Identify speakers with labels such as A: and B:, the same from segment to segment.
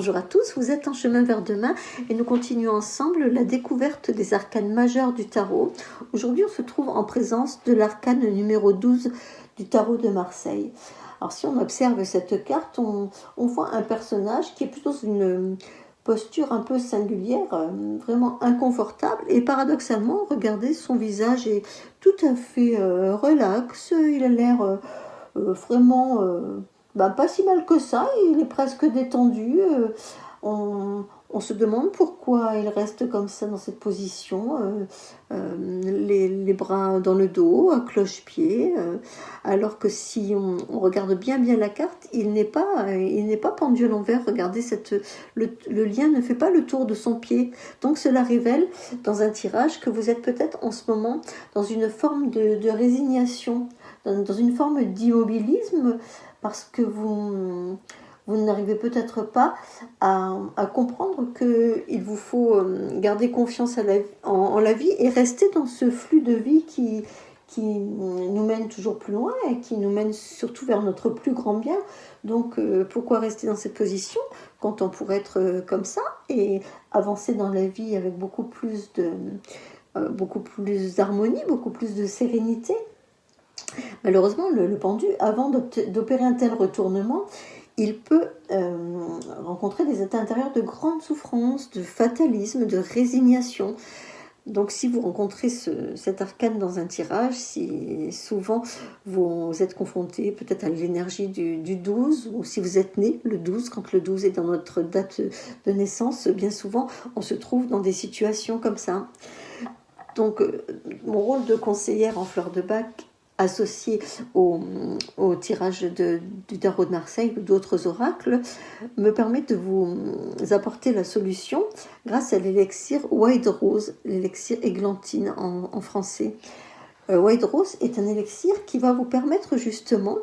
A: Bonjour à tous, vous êtes en chemin vers demain et nous continuons ensemble la découverte des arcanes majeures du tarot. Aujourd'hui, on se trouve en présence de l'arcane numéro 12 du tarot de Marseille. Alors si on observe cette carte, on voit un personnage qui est plutôt une posture un peu singulière, vraiment inconfortable, et paradoxalement, regardez, son visage est tout à fait relax, il a l'air vraiment pas si mal que ça, il est presque détendu. On se demande pourquoi il reste comme ça dans cette position, les bras dans le dos, à cloche-pied, alors que si on regarde bien la carte, il n'est pas pendu à l'envers. Regardez, le lien ne fait pas le tour de son pied. Donc cela révèle dans un tirage que vous êtes peut-être en ce moment dans une forme de résignation, dans une forme d'immobilisme, parce que vous n'arrivez peut-être pas à comprendre qu'il vous faut garder confiance en la vie et rester dans ce flux de vie qui nous mène toujours plus loin et qui nous mène surtout vers notre plus grand bien. Donc pourquoi rester dans cette position quand on pourrait être comme ça et avancer dans la vie avec beaucoup plus d'harmonie, beaucoup plus de sérénité. Malheureusement, le pendu, avant d'opérer un tel retournement, il peut rencontrer des états intérieurs de grande souffrance, de fatalisme, de résignation. Donc si vous rencontrez cet arcane dans un tirage, si souvent vous êtes confronté peut-être à l'énergie du 12, ou si vous êtes né le 12, quand le 12 est dans notre date de naissance, bien souvent on se trouve dans des situations comme ça. Donc mon rôle de conseillère en fleur de bac, associé au tirage du tarot de Marseille ou d'autres oracles, me permet de vous apporter la solution grâce à l'élixir White Rose, l'élixir églantine en français. White Rose est un élixir qui va vous permettre justement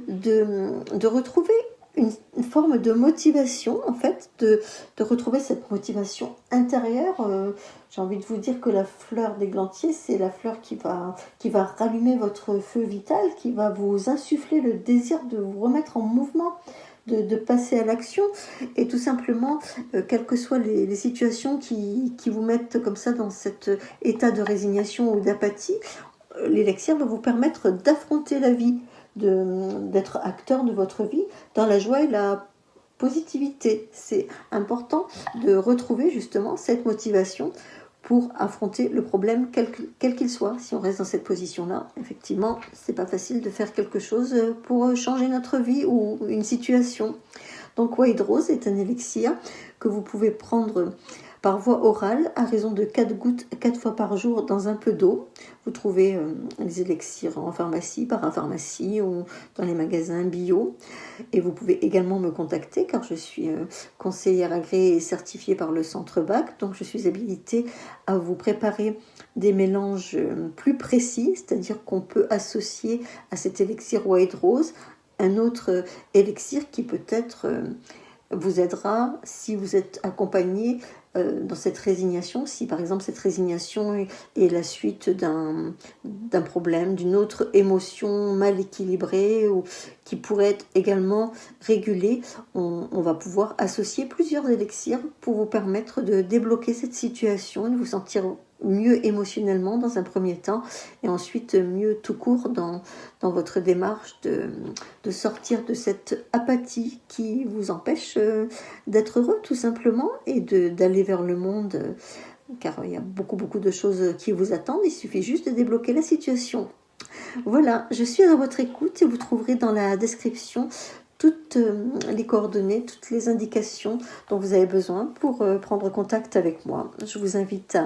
A: de retrouver une forme de motivation, en fait, de retrouver cette motivation intérieure. J'ai envie de vous dire que la fleur d'églantier, c'est la fleur qui va rallumer votre feu vital, qui va vous insuffler le désir de vous remettre en mouvement, de passer à l'action, et tout simplement, quelles que soient les situations qui vous mettent comme ça dans cet état de résignation ou d'apathie, l'élixir va vous permettre d'affronter la vie, d'être acteur de votre vie dans la joie et la positivité. C'est important de retrouver justement cette motivation pour affronter le problème quel qu'il soit. Si on reste dans cette position-là, effectivement, c'est pas facile de faire quelque chose pour changer notre vie ou une situation. Donc White Rose est un élixir que vous pouvez prendre par voie orale à raison de 4 gouttes 4 fois par jour dans un peu d'eau. Vous trouvez les élixirs en pharmacie, parapharmacie ou dans les magasins bio. Et vous pouvez également me contacter car je suis conseillère agréée et certifiée par le Centre BAC. Donc je suis habilitée à vous préparer des mélanges plus précis, c'est-à-dire qu'on peut associer à cet élixir White Rose un autre élixir qui peut-être vous aidera si vous êtes accompagné dans cette résignation, si par exemple cette résignation est la suite d'un problème, d'une autre émotion mal équilibrée ou qui pourrait être également régulée, on va pouvoir associer plusieurs élixirs pour vous permettre de débloquer cette situation, de vous sentir mieux émotionnellement dans un premier temps et ensuite mieux tout court dans votre démarche de sortir de cette apathie qui vous empêche d'être heureux tout simplement et d'aller vers le monde car il y a beaucoup de choses qui vous attendent, il suffit juste de débloquer la situation. Voilà, je suis à votre écoute et vous trouverez dans la description toutes les coordonnées, toutes les indications dont vous avez besoin pour prendre contact avec moi. Je vous invite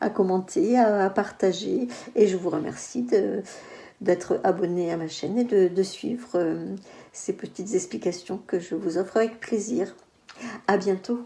A: à commenter, à partager et je vous remercie d'être abonné à ma chaîne et de suivre ces petites explications que je vous offre avec plaisir. À bientôt.